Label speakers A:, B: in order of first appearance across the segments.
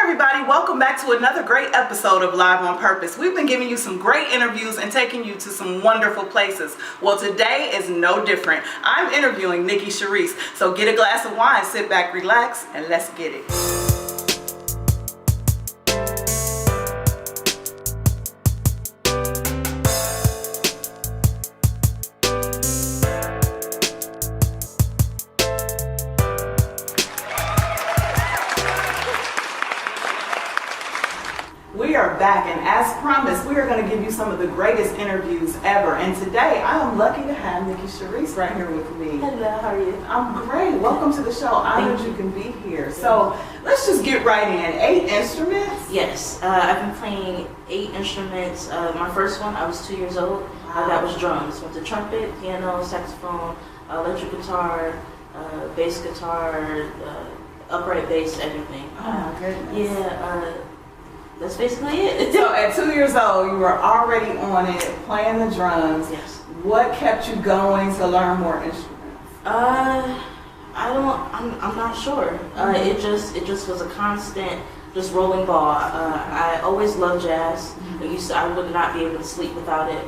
A: everybody, welcome back to another great episode of Live on Purpose. We've been giving you some great interviews and taking you to some wonderful places. Well, today is no different. I'm interviewing Nikki Charise. So get a glass of wine, sit back, relax, and let's get it. We are back, and as promised, we are going to give you some of the greatest interviews ever. And today, I am lucky to have Nikki Charise right here with me.
B: Hello, how are you?
A: I'm great. Welcome to the show. Honored you can be here. So let's just get right in. 8 instruments?
B: Yes, I've been playing 8 instruments. My first one, I was 2 years old. That was drums. Went to trumpet, piano, saxophone, electric guitar, bass guitar, upright bass, everything.
A: Oh my goodness.
B: Yeah. That's basically it.
A: So at 2 years old, you were already on it, playing the drums.
B: Yes.
A: What kept you going to learn more instruments?
B: I'm not sure. It just was a constant, just rolling ball. I always loved jazz. I would not be able to sleep without it.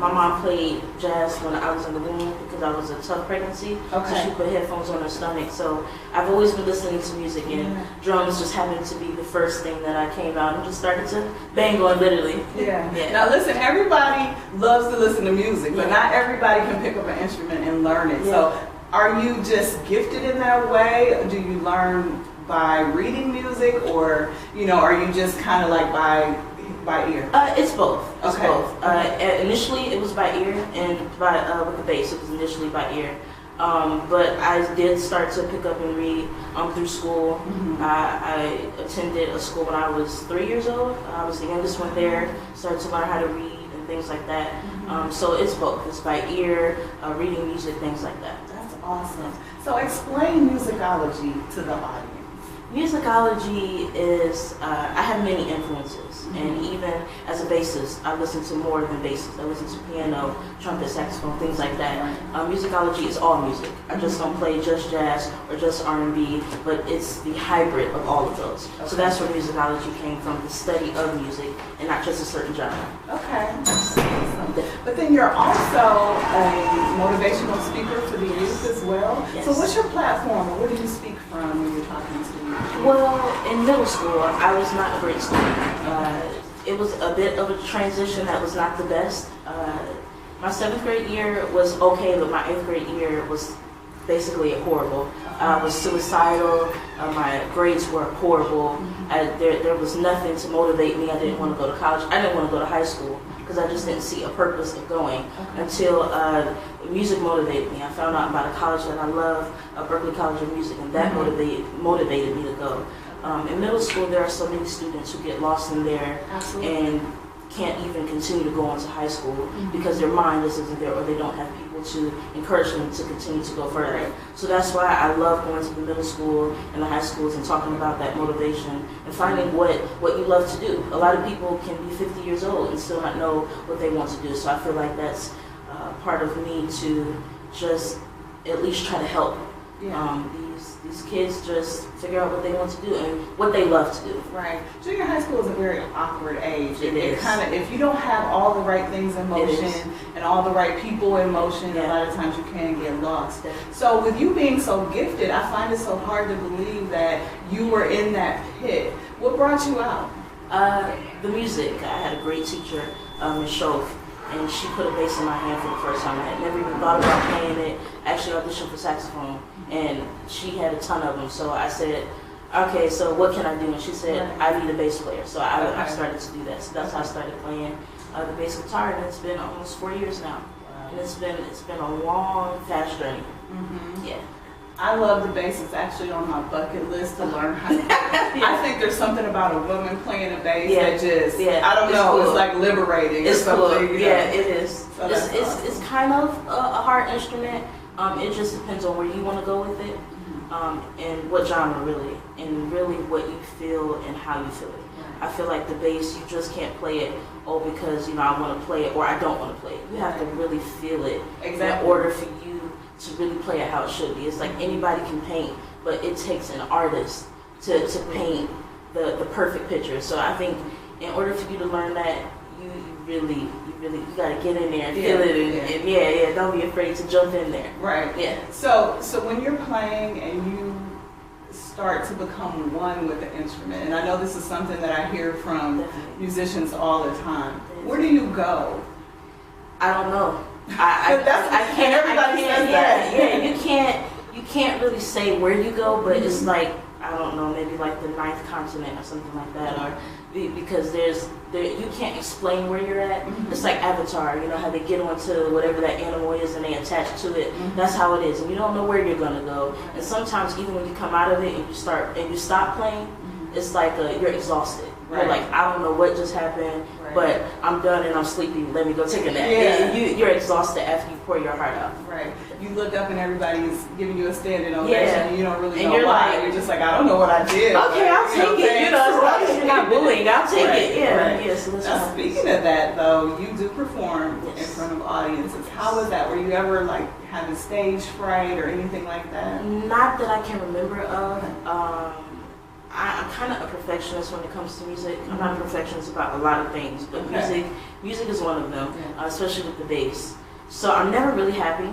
B: My mom played jazz when I was in the womb because I was a tough pregnancy.
A: Okay.
B: So she put headphones on her stomach. So I've always been listening to music, and drums just happened to be the first thing that I came out and just started to bang on, literally.
A: Yeah. Now listen, everybody loves to listen to music, but not everybody can pick up an instrument and learn it. So are you just gifted in that way? Do you learn by reading music, or are you just kind of like by ear?
B: It's both. It's
A: okay.
B: both. Initially, it was by ear, and with the bass, it was initially by ear. But I did start to pick up and read through school. I attended a school when I was 3 years old. I was the youngest one there. Started to learn how to read and things like that. So it's both. It's by ear, reading music, things like that.
A: That's awesome. So explain musicology to the audience.
B: Musicology is, I have many influences, and even as a bassist, I listen to more than bassist. I listen to piano, trumpet, saxophone, things like that. Musicology is all music. I just don't play just jazz or just R&B, but it's the hybrid of all of those. Okay. So that's where musicology came from, the study of music, and not just a certain genre.
A: Okay, that's awesome. But then you're also a motivational speaker for the youth as well.
B: Yes.
A: So what's your platform, or what do you speak from when you're talking to youth?
B: Well, in middle school, I was not a great student. It was a bit of a transition that was not the best. My 7th grade year was okay, but my 8th grade year was basically horrible. I was suicidal. My grades were horrible. There was nothing to motivate me. I didn't want to go to college. I didn't want to go to high school because I just didn't see a purpose of going until music motivated me. I found out about a college that I love, Berklee College of Music, and that motivated me to go. In middle school, there are so many students who get lost in there and can't even continue to go on to high school because their mind just isn't there, or they don't have people to encourage them to continue to go further. So that's why I love going to the middle school and the high schools and talking about that motivation and finding what you love to do. A lot of people can be 50 years old and still not know what they want to do. So I feel like that's part of me to just at least try to help these kids just figure out what they want to do and what they love to do.
A: Right. Junior high school is a very awkward age.
B: It is.
A: If you don't have all the right things in motion and all the right people in motion, a lot of times you can get lost. So with you being so gifted, I find it so hard to believe that you were in that pit. What brought you out?
B: The music. I had a great teacher, Ms. Schoaf, and she put a bass in my hand for the first time. I had never even thought about playing it. I actually auditioned for saxophone, and she had a ton of them. So I said, okay, so what can I do? And she said, I need a bass player. So I started to do that. So that's how I started playing the bass guitar, and it's been almost 4 years now. And it's been a long, fast journey. Yeah.
A: I love the bass. It's actually on my bucket list to learn how to play. I think there's something about a woman playing a bass that just, I don't know,
B: cool.
A: It's like liberating or something.
B: Cool. Yeah, it is.
A: So
B: it's kind of a hard instrument. It just depends on where you want to go with it, and what genre really, and really what you feel and how you feel it. I feel like the bass, you just can't play it, because I want to play it or I don't want to play it. You have to really feel it in order for you to really play it how it should be. It's like anybody can paint, but it takes an artist to paint the perfect picture. So I think in order for you to learn that, you really gotta get in there and feel it, and don't be afraid to jump in there.
A: Right.
B: Yeah.
A: So when you're playing and you start to become one with the instrument, and I know this is something that I hear from musicians all the time. Where do you go?
B: I don't know. I can't.
A: Everybody says that.
B: Yeah, you can't really say where you go, but it's like, I don't know, maybe like the ninth continent or something like that, or because you can't explain where you're at. It's like Avatar, you know how they get onto whatever that animal is and they attach to it. That's how it is, and you don't know where you're gonna go. And sometimes even when you come out of it and you stop playing, it's like you're exhausted. You're like, I don't know what just happened, but I'm done and I'm sleepy. Let me go take a nap.
A: Yeah.
B: You're exhausted after you pour your heart out.
A: Right. You look up and everybody's giving you a standing ovation, and you don't really
B: and
A: know
B: you're
A: why.
B: like,
A: You're just like, I don't know what I did.
B: Okay, I'll take it. You know, as long as you're not bullying, I'll take it. Yeah.
A: Right.
B: Yeah. So that's
A: now, speaking of that, though, you do perform in front of audiences. How was that? Were you ever like having stage fright or anything like that?
B: Not that I can remember of. I'm kind of a perfectionist when it comes to music. I'm not a perfectionist about a lot of things, but music is one of them, especially with the bass. So I'm never really happy,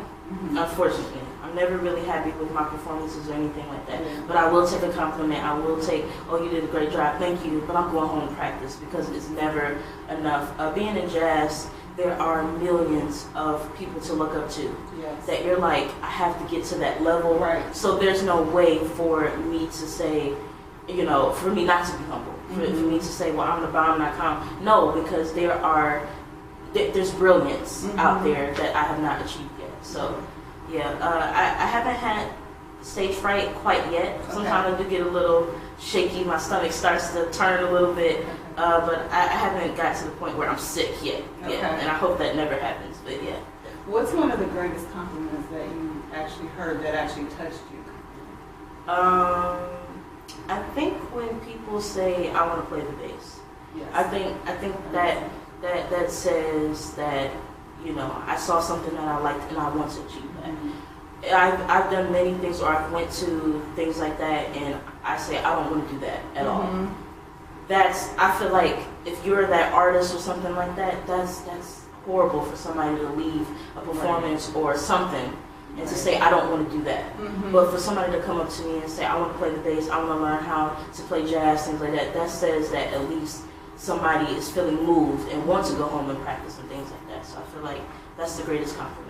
B: unfortunately. I'm never really happy with my performances or anything like that. But I will take a compliment. I will take, oh, you did a great job, thank you. But I'm going home to practice because it's never enough. Being in jazz, there are millions of people to look up to. That you're like, I have to get to that level. Right. So there's no way for me to say, you know, for me not to be humble, for me to say, well, I'm the bomb.com. No, because there's brilliance out there that I have not achieved yet. So, I haven't had stage fright quite yet. Sometimes I do get a little shaky. My stomach starts to turn a little bit, but I haven't got to the point where I'm sick yet. And I hope that never happens. But
A: what's one of the greatest compliments that you actually heard that actually touched you?
B: I think when people say, I want to play the bass. I think that says that, you know, I saw something that I liked and I want to achieve that. I've done many things, or I've went to things like that, and I say, I don't want to do that at all. I feel like if you're that artist or something like that, that's horrible for somebody to leave a performance or something and to say, I don't want to do that. But for somebody to come up to me and say, I want to play the bass, I want to learn how to play jazz, things like that, that says that at least somebody is feeling moved and wants to go home and practice and things like that. So I feel like that's the greatest compliment.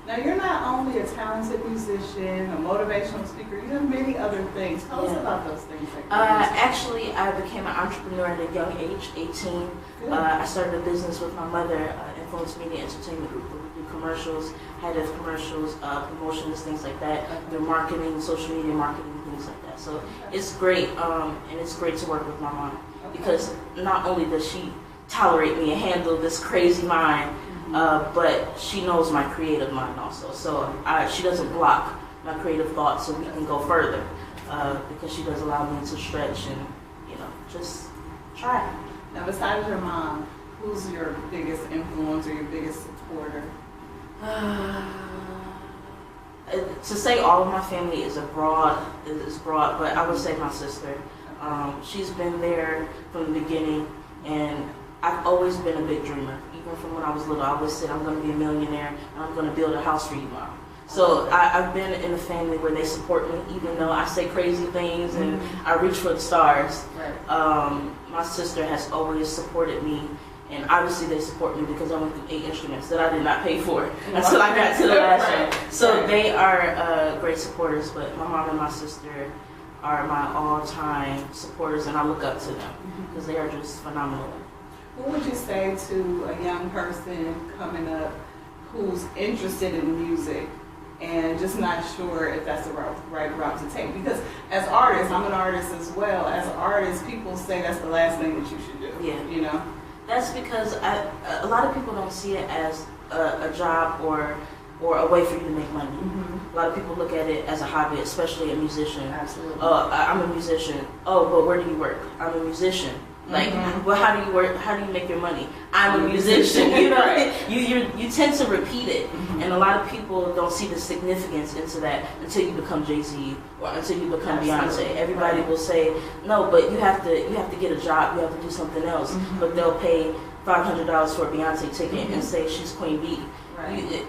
A: Now, you're not only a talented musician, a motivational speaker, you have many other things. Tell us about those things.
B: Actually, I became an entrepreneur at a young age, 18. I started a business with my mother, Influence Media Entertainment Group. We do commercials, high-def commercials, promotions, things like that. They're marketing, social media marketing, things like that. So it's great, and it's great to work with my mom because not only does she tolerate me and handle this crazy mind, but she knows my creative mind also. So she doesn't block my creative thoughts, so we can go further because she does allow me to stretch and, you know, just try.
A: Now, besides your mom, who's your biggest influence or your biggest supporter?
B: To say all of my family is broad, but I would say my sister. She's been there from the beginning, and I've always been a big dreamer. Even from when I was little, I always said, I'm going to be a millionaire, and I'm going to build a house for you, Mom. So I've been in a family where they support me, even though I say crazy things and I reach for the stars. My sister has always supported me, and obviously they support me because I went through 8 instruments that I did not pay for until I got to the last one. So they are great supporters, but my mom and my sister are my all-time supporters, and I look up to them because they are just phenomenal.
A: What would you say to a young person coming up who's interested in music and just not sure if that's the right route to take? Because as artists, I'm an artist as well, as artists, people say that's the last thing that you should do. You know?
B: That's because a lot of people don't see it as a job or a way for you to make money. A lot of people look at it as a hobby, especially a musician.
A: Absolutely.
B: I'm a musician. Oh, but where do you work? I'm a musician. Like, well, how do you work? How do you make your money? I'm a musician. You know,
A: Right.
B: you tend to repeat it, and a lot of people don't see the significance into that until you become Jay-Z or until you become
A: Absolutely.
B: Beyonce. Everybody will say, no, but you have to get a job. You have to do something else. But they'll pay $500 for a Beyonce ticket and say she's Queen Bee.
A: Right.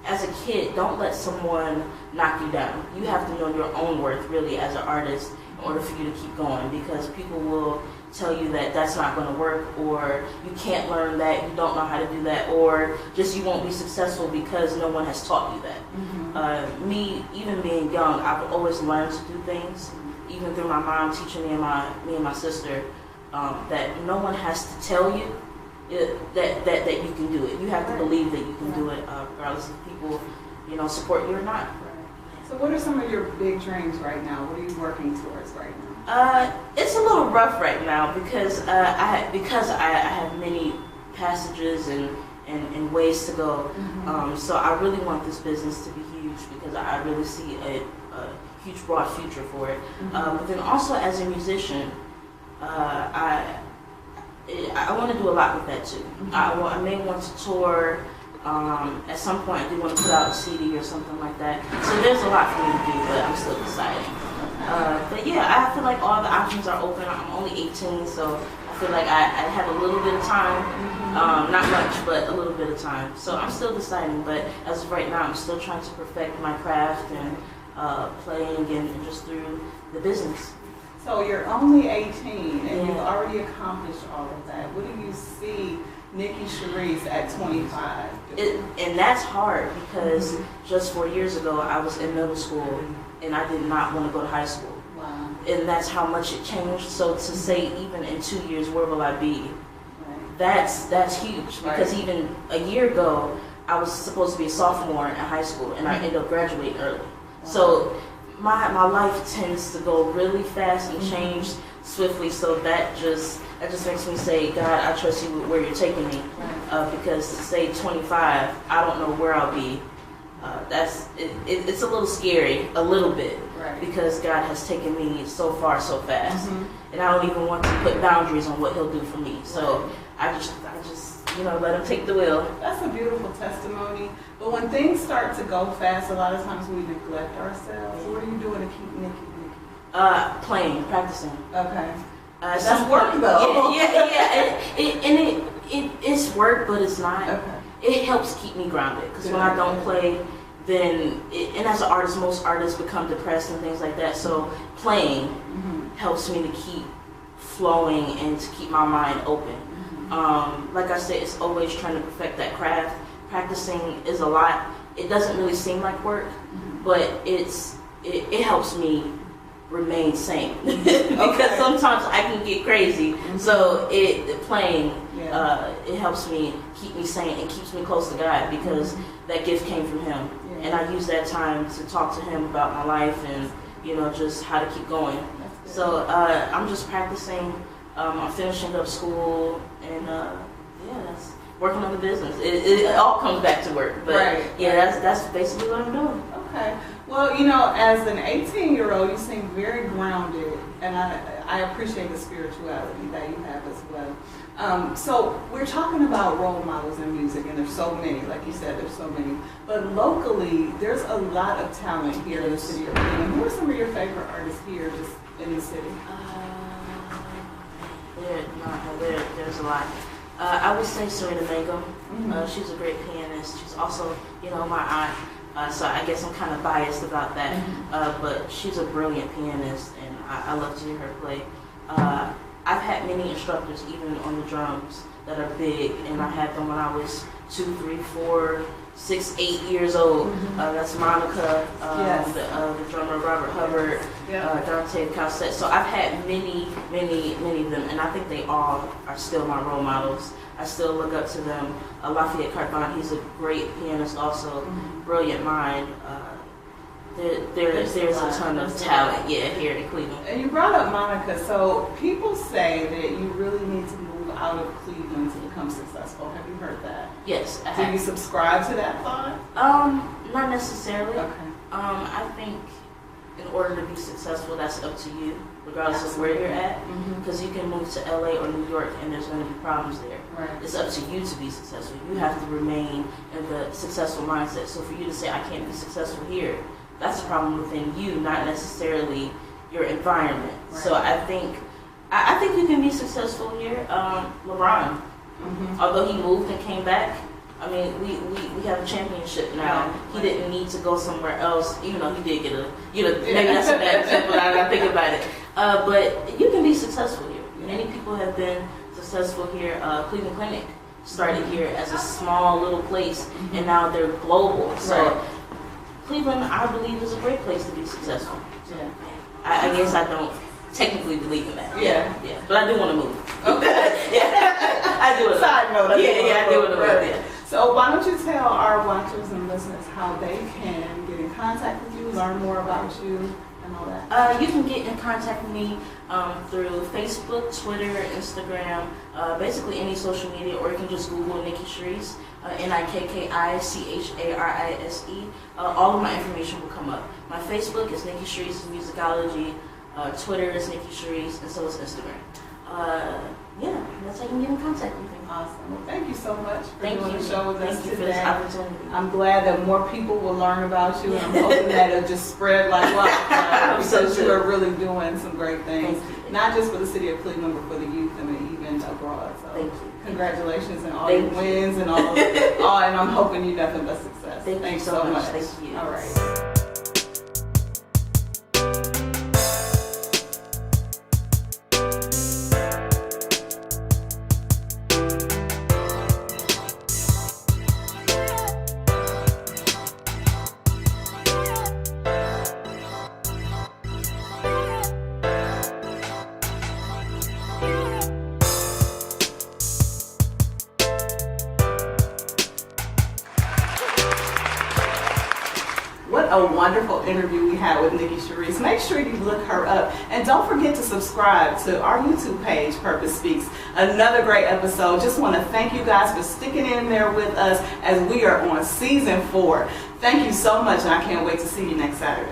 B: As a kid, don't let someone knock you down. You have to know your own worth, really, as an artist, in order for you to keep going, because people will tell you that that's not going to work, or you can't learn that, you don't know how to do that, or just you won't be successful because no one has taught you that. Me, even being young, I've always learned to do things, even through my mom teaching me and my sister, that no one has to tell you that you can do it. You have to believe that you can do it, regardless if people, support you or not.
A: So what are some of your big dreams right now? What are you working towards right now?
B: It's a little rough right now because I have many passages and ways to go. So I really want this business to be huge because I really see a huge broad future for it. But then also as a musician, I want to do a lot with that too. I may want to tour. At some point, I do want to put out a CD or something like that. So there's a lot for me to do, but I'm still deciding. But yeah, I feel like all the options are open. I'm only 18, so I feel like I have a little bit of time. Not much, but a little bit of time. So I'm still deciding, but as of right now, I'm still trying to perfect my craft and playing and just through the business.
A: So you're only 18 and you've already accomplished all of that. What do you see Nikki Charise at 25?
B: And that's hard because just 4 years ago I was in middle school and I did not want to go to high school.
A: Wow.
B: And that's how much it changed. So to say even in 2 years, where will I be?
A: Right.
B: That's huge because even a year ago I was supposed to be a sophomore in high school and I ended up graduating early. Wow. So my life tends to go really fast and change swiftly, so that just makes me say, God, I trust you with where you're taking me. Because to say 25, I don't know where I'll be. It's a little scary, a little bit, because God has taken me so far so fast, and I don't even want to put boundaries on what He'll do for me. So I just let Him take the wheel.
A: That's a beautiful testimony. But when things start to go fast, a lot of times we neglect ourselves. What are you doing to keep Nikki?
B: Playing, practicing.
A: Okay.
B: That's
A: work though.
B: Yeah. It's work, but it's not.
A: Okay.
B: It helps keep me grounded because when I don't play, then and as an artist, most artists become depressed and things like that. So playing helps me to keep flowing and to keep my mind open. Like I said, it's always trying to perfect that craft. Practicing is a lot. It doesn't really seem like work, but it helps me remain sane because sometimes I can get crazy. So playing it helps me keep me sane and keeps me close to God because that gift came from Him, and I use that time to talk to Him about my life and just how to keep going. So I'm just practicing. I'm finishing up school and that's working on the business. It all comes back to work, but that's basically what I'm doing.
A: Okay. Well, as an 18-year-old, you seem very grounded, and I appreciate the spirituality that you have as well. So we're talking about role models in music, and there's so many. Like you said, there's so many. But locally, there's a lot of talent here in the city of Cleveland. Who are some of your favorite artists here just in the city?
B: There's a lot. I would say Serena Mangum. She's a great pianist. She's also, my aunt. So I guess I'm kind of biased about that. But she's a brilliant pianist, and I love to hear her play. I've had many instructors, even on the drums, that are big, and I had them when I was 2, 3, 4, 6, 8 years old. That's Monica, the drummer Robert Hubbard, Dante Calcett. So I've had many of them, and I think they all are still my role models. I still look up to them. Lafayette Carbon, he's a great pianist also, brilliant mind. There's a ton of talent, here in Cleveland.
A: And you brought up Monica, so people say that you really need to move out of Cleveland to become successful. Have you heard that?
B: Yes, I
A: Do
B: have.
A: you subscribe to that thought?
B: Not necessarily.
A: Okay.
B: I think in order to be successful, that's up to you, regardless of where you're at. Because you can move to LA or New York and there's going to be problems there.
A: Right.
B: It's up to you to be successful. You have to remain in the successful mindset. So for you to say, I can't be successful here, that's a problem within you, not necessarily your environment.
A: Right.
B: So I think you can be successful here. LeBron, although he moved and came back, I mean, we have a championship now.
A: Right.
B: He didn't need to go somewhere else, even though he did get maybe that's a bad example, I gotta think about it. But you can be successful here. Many people have been successful here. Cleveland Clinic started here as a small little place, and now they're global. So
A: Right.
B: Cleveland, I believe, is a great place to be successful.
A: Yeah.
B: I guess I don't technically believe in that.
A: Yeah.
B: But I do want to move.
A: Okay.
B: Yeah, I do.
A: Side note.
B: I do want to move.
A: Right.
B: Yeah.
A: So why don't you tell our watchers and listeners how they can get in contact with you, learn more about you, and all that?
B: You can get in contact with me through Facebook, Twitter, Instagram, basically any social media, or you can just Google Nikki Charise, Nikki Charise. All of my information will come up. My Facebook is Nikki Charise Musicology, Twitter is Nikki Charise, and so is Instagram. Yeah, that's how you can get in contact with me.
A: Awesome. Well, thank you so much for
B: Thank
A: doing
B: you.
A: the show with us
B: Thank you
A: today.
B: for this opportunity.
A: I'm glad that more people will learn about you, and I'm hoping that it'll just spread like wildfire because you are really doing some great things, not just for the city of Cleveland, but for the youth and even abroad. So
B: Thank you.
A: Congratulations and all your wins and all, and I'm hoping you nothing but success.
B: Thank you
A: Thanks
B: so much.
A: much.
B: Thank you.
A: All right. What a wonderful interview we had with Nikki Charise. Make sure you look her up. And don't forget to subscribe to our YouTube page, Purpose Speaks. Another great episode. Just want to thank you guys for sticking in there with us as we are on season 4. Thank you so much, and I can't wait to see you next Saturday.